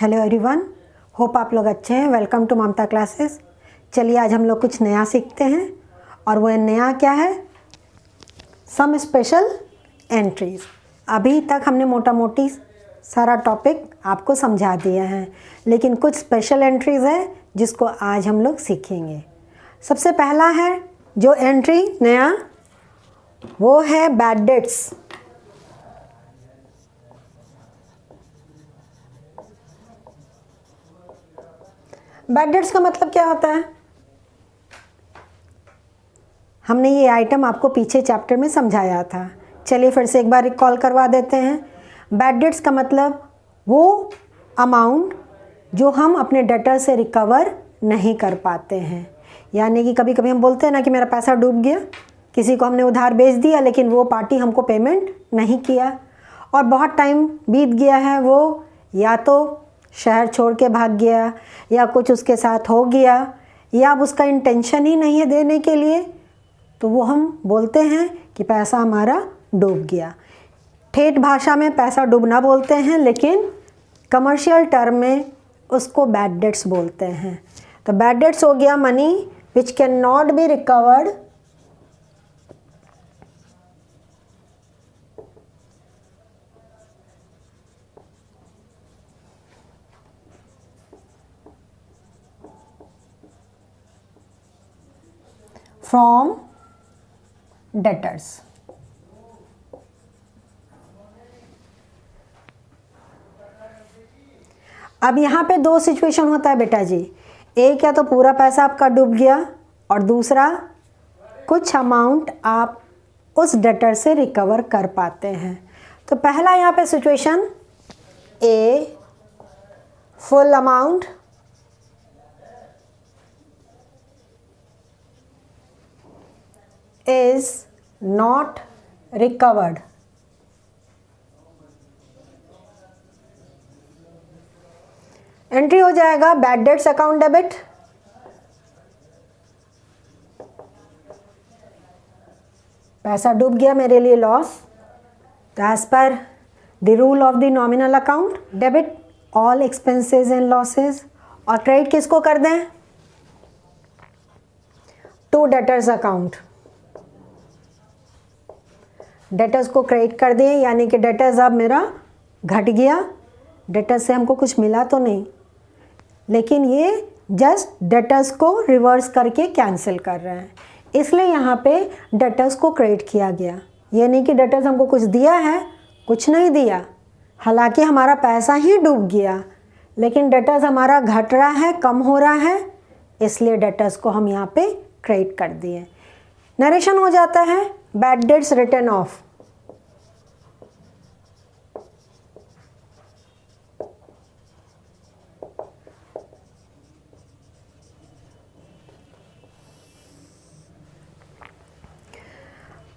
Hello everyone, hope आप लोग अच्छे हैं। Welcome to Mamata classes. चलिए आज हम लोग कुछ नया सीखते हैं और वो नया क्या है, सम स्पेशल एंट्रीज। अभी तक हमने मोटा मोटी सारा टॉपिक आपको समझा दिया है, लेकिन कुछ स्पेशल एंट्रीज है जिसको आज हम लोग सीखेंगे। सबसे पहला है जो एंट्री नया, वो है बैड डेट्स। बैड डेट्स का मतलब क्या होता है? हमने ये आइटम आपको पीछे चैप्टर में समझाया था। चलिए फिर से एक बार रिकॉल करवा देते हैं। बैड डेट्स का मतलब वो अमाउंट जो हम अपने डेटर से रिकवर नहीं कर पाते हैं। यानी कि कभी कभी हम बोलते हैं ना कि मेरा पैसा डूब गया, किसी को हमने उधार बेच दिया लेकिन वो पार्टी हमको पेमेंट नहीं किया और बहुत टाइम बीत गया है, वो या तो शहर छोड़ के भाग गया या कुछ उसके साथ हो गया या अब उसका इंटेंशन ही नहीं है देने के लिए, तो वो हम बोलते हैं कि पैसा हमारा डूब गया। ठेठ भाषा में पैसा डूबना बोलते हैं, लेकिन कमर्शियल टर्म में उसको बैड डेट्स बोलते हैं। तो बैड डेट्स हो गया money which can not be recovered from debtors. अब यहाँ पे दो सिचुएशन होता है बेटा जी। एक या तो पूरा पैसा आपका डूब गया और दूसरा कुछ अमाउंट आप उस डेटर से रिकवर कर पाते हैं। तो पहला यहाँ पे situation A, full amount is not recovered। Entry हो जाएगा बैड डेट्स अकाउंट डेबिट। पैसा डूब गया, मेरे लिए लॉस। तो as per the rule of the nominal account, debit all expenses and losses. और क्रेडिट किसको कर दें? To debtors account. डेटर्स को क्रेडिट कर दिए, यानी कि डेटर्स अब मेरा घट गया। डेटर्स से हमको कुछ मिला तो नहीं, लेकिन ये जस्ट डेटर्स को रिवर्स करके कैंसिल कर रहे हैं, इसलिए यहाँ पे डेटर्स को क्रेडिट किया गया। ये नहीं कि डेटर्स हमको कुछ दिया है, कुछ नहीं दिया। हालांकि हमारा पैसा ही डूब गया, लेकिन डेटर्स हमारा घट रहा है, कम हो रहा है, इसलिए डेटर्स को हम यहाँ पे क्रेडिट कर दिए। नरेशन हो जाता है बैड डेट्स रिटर्न ऑफ।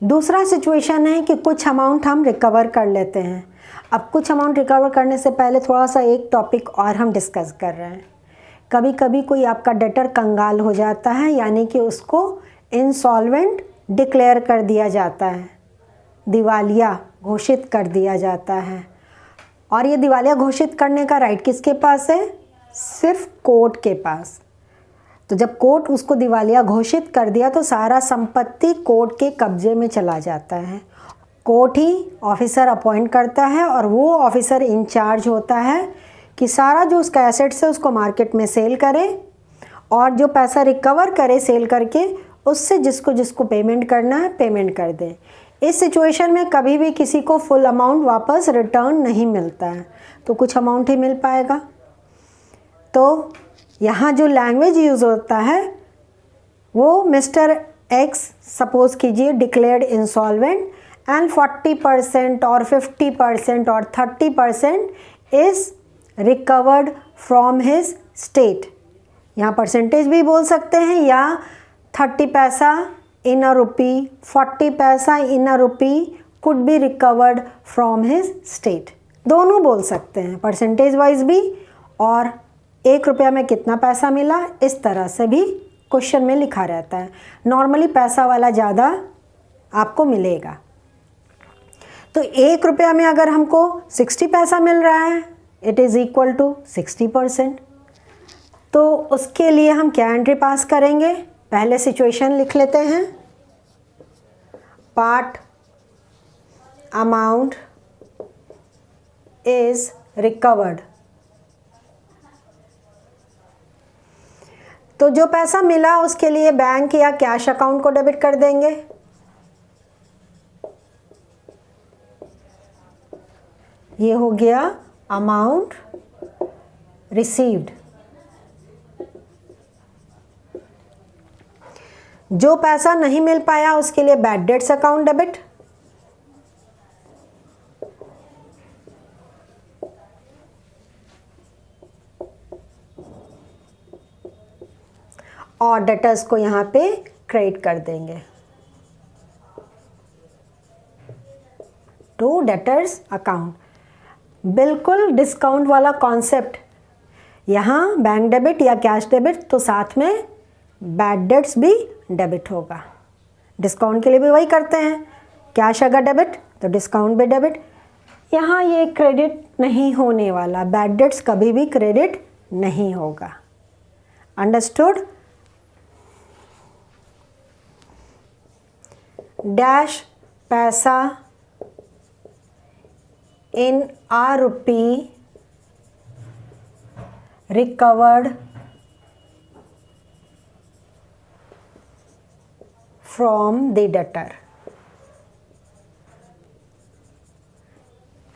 दूसरा सिचुएशन है कि कुछ अमाउंट हम रिकवर कर लेते हैं। अब कुछ अमाउंट रिकवर करने से पहले थोड़ा सा एक टॉपिक और हम डिस्कस कर रहे हैं। कभी कभी कोई आपका डेटर कंगाल हो जाता है, यानी कि उसको इंसॉल्वेंट डिक्लेयर कर दिया जाता है, दिवालिया घोषित कर दिया जाता है। और ये दिवालिया घोषित करने का राइट किसके पास है? सिर्फ कोर्ट के पास। तो जब कोर्ट उसको दिवालिया घोषित कर दिया तो सारा संपत्ति कोर्ट के कब्जे में चला जाता है। कोर्ट ही ऑफिसर अपॉइंट करता है और वो ऑफिसर इंचार्ज होता है कि सारा जो उसका एसेट्स है उसको मार्केट में सेल करे और जो पैसा रिकवर करे सेल करके उससे जिसको जिसको पेमेंट करना है पेमेंट कर दे। इस सिचुएशन में कभी भी किसी को फुल अमाउंट वापस रिटर्न नहीं मिलता है, तो कुछ अमाउंट ही मिल पाएगा। तो यहाँ जो लैंग्वेज यूज़ होता है वो मिस्टर एक्स सपोज कीजिए डिक्लेयर्ड इंसॉल्वेंट एंड 40% और 50% और 30% is recovered from his state. यहाँ परसेंटेज भी बोल सकते हैं या 30 पैसा in a rupee, 40 paisa in a rupee could be recovered from his state. दोनों बोल सकते हैं, परसेंटेज वाइज भी और 1 रुपया में कितना पैसा मिला, इस तरह से भी क्वेश्चन में लिखा रहता है। नॉर्मली पैसा वाला ज़्यादा आपको मिलेगा। तो 1 रुपया में अगर हमको 60 पैसा मिल रहा है इट इज़ इक्वल टू 60%। तो उसके लिए हम क्या एंट्री पास करेंगे, पहले सिचुएशन लिख लेते हैं। Part amount is recovered. तो जो पैसा मिला उसके लिए बैंक या कैश अकाउंट को डेबिट कर देंगे। ये हो गया अमाउंट रिसीव्ड। जो पैसा नहीं मिल पाया उसके लिए बैड डेट्स अकाउंट डेबिट। और डेटर्स को यहाँ पे क्रेडिट कर देंगे टू डेटर्स अकाउंट। बिल्कुल डिस्काउंट वाला कॉन्सेप्ट, यहाँ बैंक डेबिट या कैश डेबिट तो साथ में बैड डेट्स भी डेबिट होगा। डिस्काउंट के लिए भी वही करते हैं, कैश अगर डेबिट तो डिस्काउंट भी डेबिट। यहाँ ये क्रेडिट नहीं होने वाला, बैड डेट्स कभी भी क्रेडिट नहीं होगा। अंडरस्टूड? डैश पैसा in ₹, recovered from the debtor।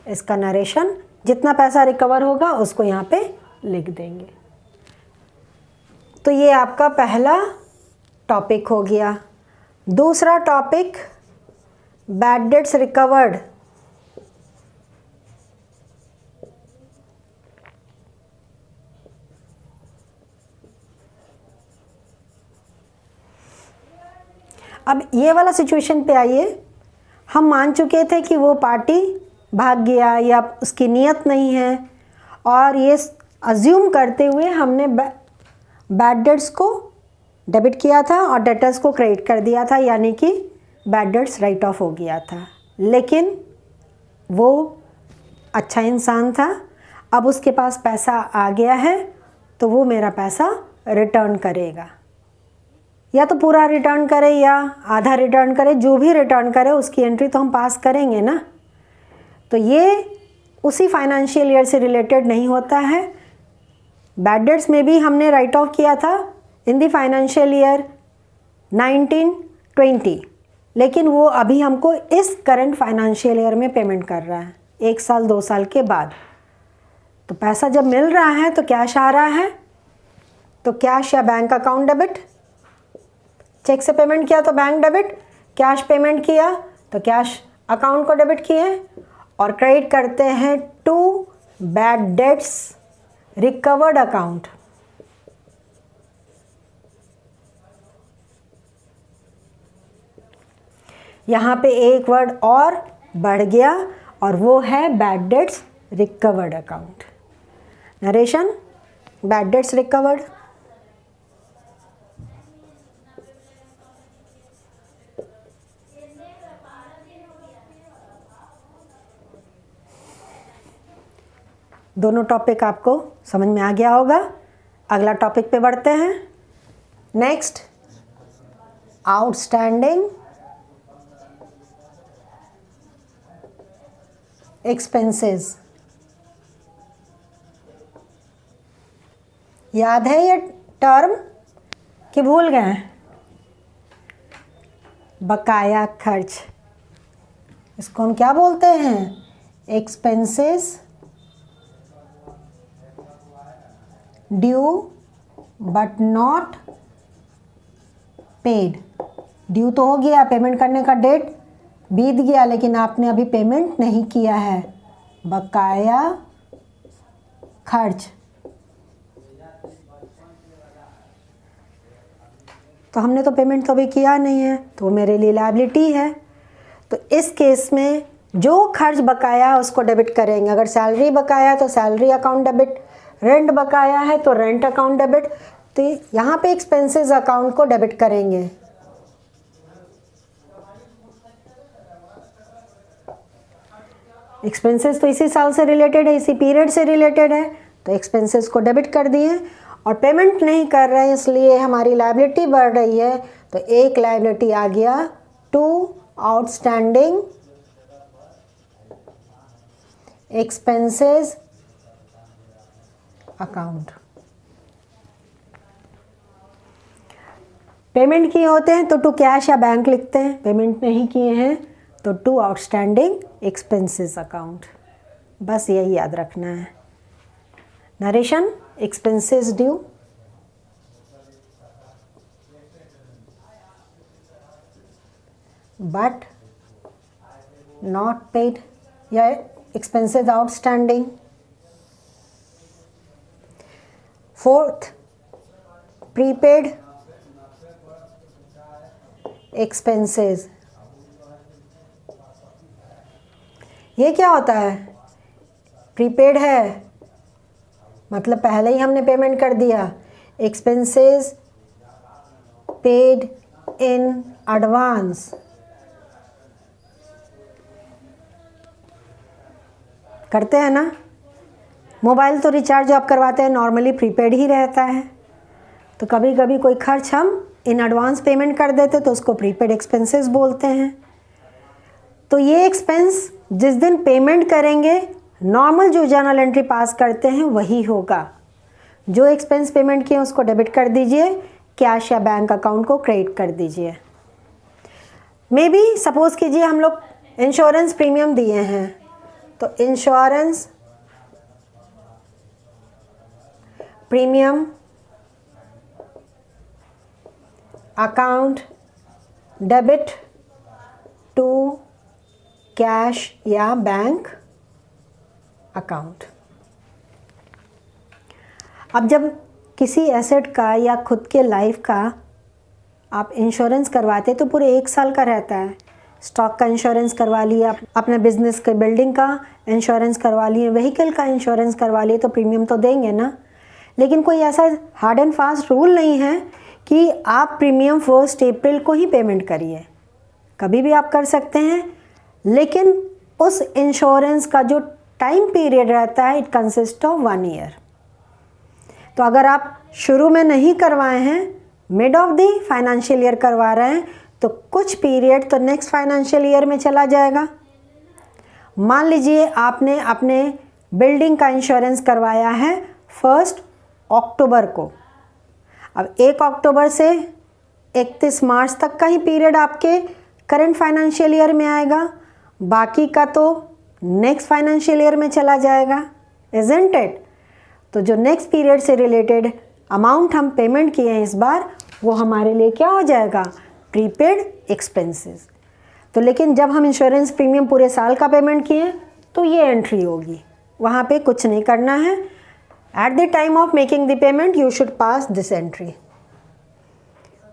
इसका नरेशन, जितना पैसा रिकवर होगा उसको यहाँ पे लिख देंगे। तो ये आपका पहला टॉपिक हो गया। दूसरा टॉपिक बैड डेट्स रिकवर्ड। अब ये वाला सिचुएशन पे आइए। हम मान चुके थे कि वो पार्टी भाग गया या उसकी नीयत नहीं है, और ये अज्यूम करते हुए हमने बैड डेट्स को डेबिट किया था और डेटर्स को क्रेडिट कर दिया था, यानी कि बैड डेट्स राइट ऑफ हो गया था। लेकिन वो अच्छा इंसान था, अब उसके पास पैसा आ गया है तो वो मेरा पैसा रिटर्न करेगा। या तो पूरा रिटर्न करे या आधा रिटर्न करे, जो भी रिटर्न करे उसकी एंट्री तो हम पास करेंगे ना। तो ये उसी फाइनेंशियल ईयर से रिलेटेड नहीं होता है। बैड डेट्स में भी हमने राइट ऑफ किया था इन द फाइनेंशियल ईयर 1920, लेकिन वो अभी हमको इस करंट फाइनेंशियल ईयर में पेमेंट कर रहा है 1 साल 2 साल के बाद। तो पैसा जब मिल रहा है तो कैश आ रहा है, तो कैश या बैंक अकाउंट डेबिट। चेक से पेमेंट किया तो बैंक डेबिट, कैश पेमेंट किया तो कैश अकाउंट को डेबिट किए, और क्रेडिट करते हैं to bad debts recovered account. यहाँ पे एक वर्ड और बढ़ गया और वो है bad debts recovered account. Narration, bad debts recovered. दोनों टॉपिक आपको समझ में आ गया होगा। अगला टॉपिक पे बढ़ते हैं। Next, outstanding expenses. याद है ये टर्म कि भूल गए? बकाया खर्च। इसको हम क्या बोलते हैं? Expenses due but not paid. Due तो हो गया, पेमेंट करने का डेट बीत गया, लेकिन आपने अभी पेमेंट नहीं किया है। बकाया खर्च। तो हमने तो पेमेंट तो अभी किया नहीं है, तो मेरे लिए लायबिलिटी है। तो इस केस में जो खर्च बकाया है उसको डेबिट करेंगे। अगर सैलरी बकाया है तो सैलरी अकाउंट डेबिट, रेंट बकाया है तो रेंट अकाउंट डेबिट। तो यहाँ पे एक्सपेंसेस अकाउंट को डेबिट करेंगे। एक्सपेंसेस तो इसी साल से रिलेटेड है, इसी पीरियड से रिलेटेड है, तो एक्सपेंसेस को डेबिट कर दिए। और पेमेंट नहीं कर रहे हैं इसलिए हमारी लायबिलिटी बढ़ रही है, तो एक लायबिलिटी आ गया to outstanding expenses account. Payment किए होते हैं तो टू कैश या बैंक लिखते हैं, पेमेंट नहीं किए हैं तो टू आउटस्टैंडिंग एक्सपेंसेस अकाउंट। बस यही याद रखना है। Narration, expenses due, but not paid या expenses outstanding. Fourth, prepaid expenses. ये क्या होता है? प्रीपेड है मतलब पहले ही हमने पेमेंट कर दिया। एक्सपेंसेस पेड इन एडवांस, करते हैं ना। मोबाइल तो रिचार्ज आप करवाते हैं नॉर्मली प्रीपेड ही रहता है, तो कभी कभी कोई खर्च हम इन एडवांस पेमेंट कर देते तो उसको प्रीपेड एक्सपेंसेस बोलते हैं। तो ये एक्सपेंस जिस दिन पेमेंट करेंगे नॉर्मल जो जर्नल एंट्री पास करते हैं वही होगा। जो एक्सपेंस पेमेंट किए उसको डेबिट कर दीजिए, कैश या बैंक अकाउंट को क्रेडिट कर दीजिए। मे बी सपोज कीजिए हम लोग इंश्योरेंस प्रीमियम दिए हैं, तो insurance premium account debit to cash या बैंक अकाउंट। अब जब किसी एसेट का या खुद के लाइफ का आप इंश्योरेंस करवाते तो पूरे 1 साल का रहता है। स्टॉक का इंश्योरेंस करवा लिया, अपने बिजनेस के बिल्डिंग का इंश्योरेंस करवा लिए, व्हीकल का इंश्योरेंस करवा लिए, तो प्रीमियम तो देंगे ना। लेकिन कोई ऐसा हार्ड एंड फास्ट रूल नहीं है कि आप प्रीमियम 1 अप्रैल को ही पेमेंट करिए, कभी भी आप कर सकते हैं। लेकिन उस इंश्योरेंस का जो टाइम पीरियड रहता है इट कंसिस्ट ऑफ 1 ईयर। तो अगर आप शुरू में नहीं करवाए हैं, mid of the financial year करवा रहे हैं, तो कुछ पीरियड तो नेक्स्ट फाइनेंशियल ईयर में चला जाएगा। मान लीजिए आपने अपने बिल्डिंग का इंश्योरेंस करवाया है 1 अक्टूबर को, अब 1 अक्टूबर से 31 मार्च तक का ही पीरियड आपके करंट फाइनेंशियल ईयर में आएगा, बाकी का तो नेक्स्ट फाइनेंशियल ईयर में चला जाएगा, इजंट इट। तो जो नेक्स्ट पीरियड से रिलेटेड अमाउंट हम पेमेंट किए हैं इस बार, वो हमारे लिए क्या हो जाएगा? Prepaid expenses. तो लेकिन जब हम इंश्योरेंस प्रीमियम पूरे साल का पेमेंट किए तो ये एंट्री होगी, वहाँ पे कुछ नहीं करना है। At the time of making the payment you should pass this entry,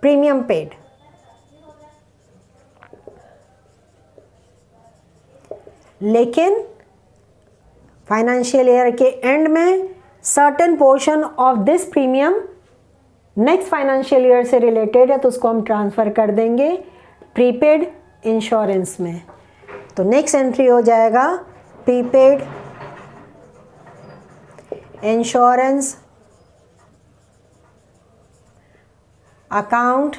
premium paid. लेकिन फाइनेंशियल ईयर के एंड में certain portion of this premium next financial year से रिलेटेड है, तो उसको हम ट्रांसफ़र कर देंगे प्रीपेड इंश्योरेंस में। तो नेक्स्ट एंट्री हो जाएगा prepaid insurance account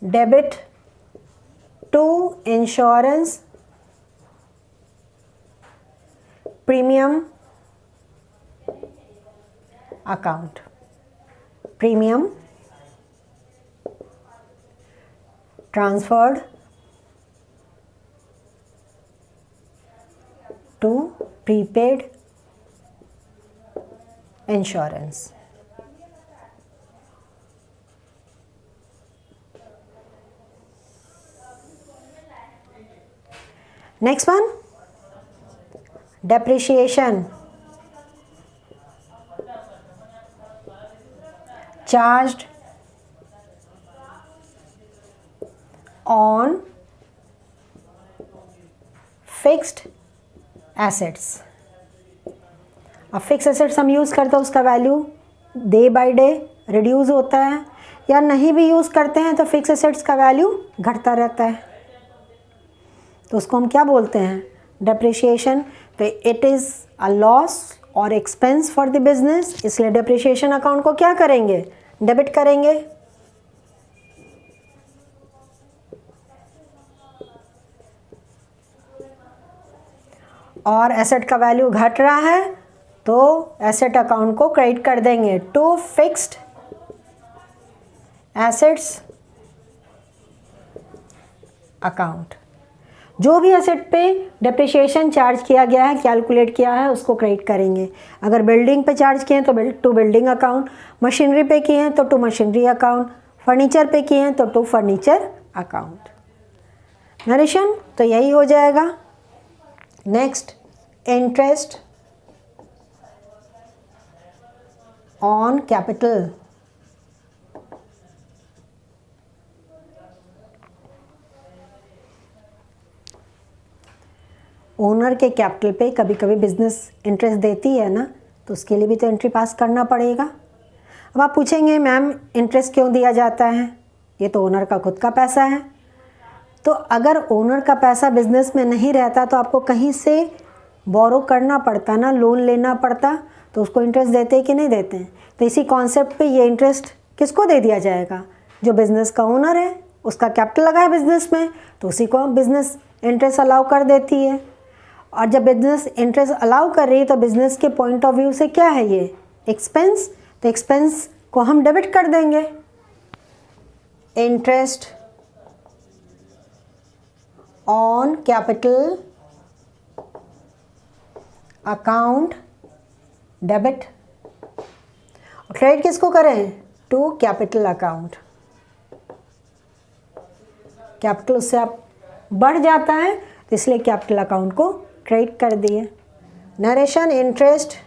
debit to insurance premium account. Premium transferred to prepaid insurance. Next one, depreciation. Charged on fixed assets. अब फिक्स एसेट्स हम यूज़ करते हैं, उसका value day by day reduce होता है, या नहीं भी यूज़ करते हैं तो फिक्स एसेट्स का वैल्यू घटता रहता है। तो उसको हम क्या बोलते हैं? डेप्रिसिएशन, तो इट इज़ अ लॉस और एक्सपेंस फॉर द बिजनेस, इसलिए डेप्रिसिएशन अकाउंट को क्या करेंगे, डेबिट करेंगे। और एसेट का वैल्यू घट रहा है तो एसेट अकाउंट को क्रेडिट कर देंगे टू फिक्स्ड एसेट्स अकाउंट। जो भी एसेट पे डेप्रिसिएशन चार्ज किया गया है, कैलकुलेट किया है, उसको क्रेडिट करेंगे। अगर बिल्डिंग पे चार्ज किए हैं तो टू बिल्डिंग अकाउंट, मशीनरी पे किए हैं तो टू मशीनरी अकाउंट, फर्नीचर पे किए हैं तो टू फर्नीचर अकाउंट। नरेशन तो यही हो जाएगा। Next, interest on capital. Owner के कैपिटल पे कभी कभी बिजनेस इंटरेस्ट देती है ना, तो उसके लिए भी तो एंट्री पास करना पड़ेगा। अब आप पूछेंगे मैम इंटरेस्ट क्यों दिया जाता है, ये तो ओनर का खुद का पैसा है। तो अगर ओनर का पैसा बिजनेस में नहीं रहता तो आपको कहीं से बोरो करना पड़ता ना, लोन लेना पड़ता, तो उसको इंटरेस्ट देते कि नहीं देते हैं। तो इसी कॉन्सेप्ट पे ये इंटरेस्ट किसको दे दिया जाएगा, जो बिज़नेस का ओनर है, उसका कैपिटल लगा है बिज़नेस में, तो उसी को बिज़नेस इंटरेस्ट अलाउ कर देती है। और जब बिज़नेस इंटरेस्ट अलाउ कर रही है तो बिज़नेस के पॉइंट ऑफ व्यू से क्या है ये एक्सपेंस, तो एक्सपेंस को हम डेबिट कर देंगे। Interest on capital account debit. और क्रेडिट किसको करें, टू कैपिटल अकाउंट। कैपिटल उससे आप बढ़ जाता है तो इसलिए कैपिटल अकाउंट को क्रेडिट कर दिए। Narration, interest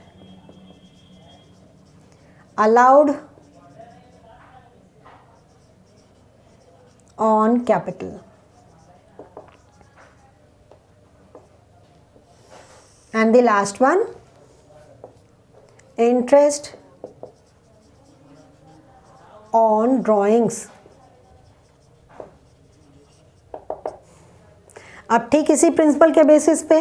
allowed on capital. And the last one, interest on drawings। अब ठीक इसी प्रिंसिपल के बेसिस पे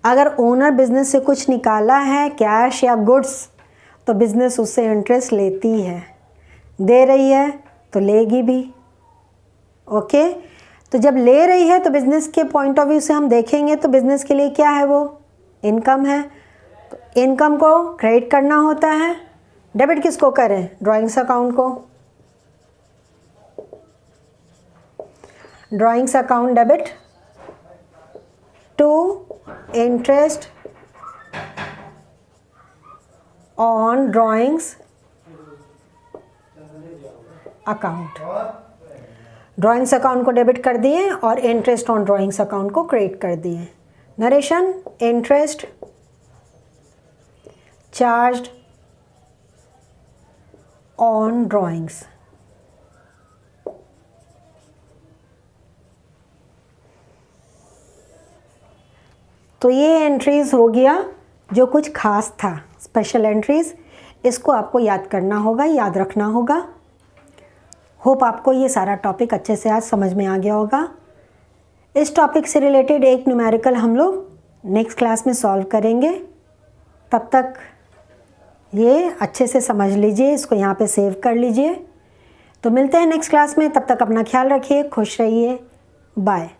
अगर ओनर बिजनेस से कुछ निकाला है कैश या गुड्स, तो बिजनेस उससे इंटरेस्ट लेती है, दे रही है तो लेगी भी। ओके, तो जब ले रही है तो बिजनेस के पॉइंट ऑफ व्यू से हम देखेंगे तो बिजनेस के लिए क्या है, वो इनकम है, तो इनकम को क्रेडिट करना होता है। डेबिट किसको करें, ड्राइंग्स अकाउंट को। Drawings account debit to interest on drawings account. Drawings account को डेबिट कर दिए और इंटरेस्ट ऑन ड्राइंग्स अकाउंट को क्रेडिट कर दिए। Narration, interest charged on drawings. तो ये एंट्रीज हो गया जो कुछ खास था, स्पेशल एंट्रीज। इसको आपको याद करना होगा, याद रखना होगा। होप आपको ये सारा टॉपिक अच्छे से आज समझ में आ गया होगा। इस टॉपिक से रिलेटेड एक न्यूमेरिकल हम लोग नेक्स्ट क्लास में सॉल्व करेंगे। तब तक ये अच्छे से समझ लीजिए, इसको यहाँ पे सेव कर लीजिए। तो मिलते हैं नेक्स्ट क्लास में, तब तक अपना ख्याल रखिए, खुश रहिए, बाय।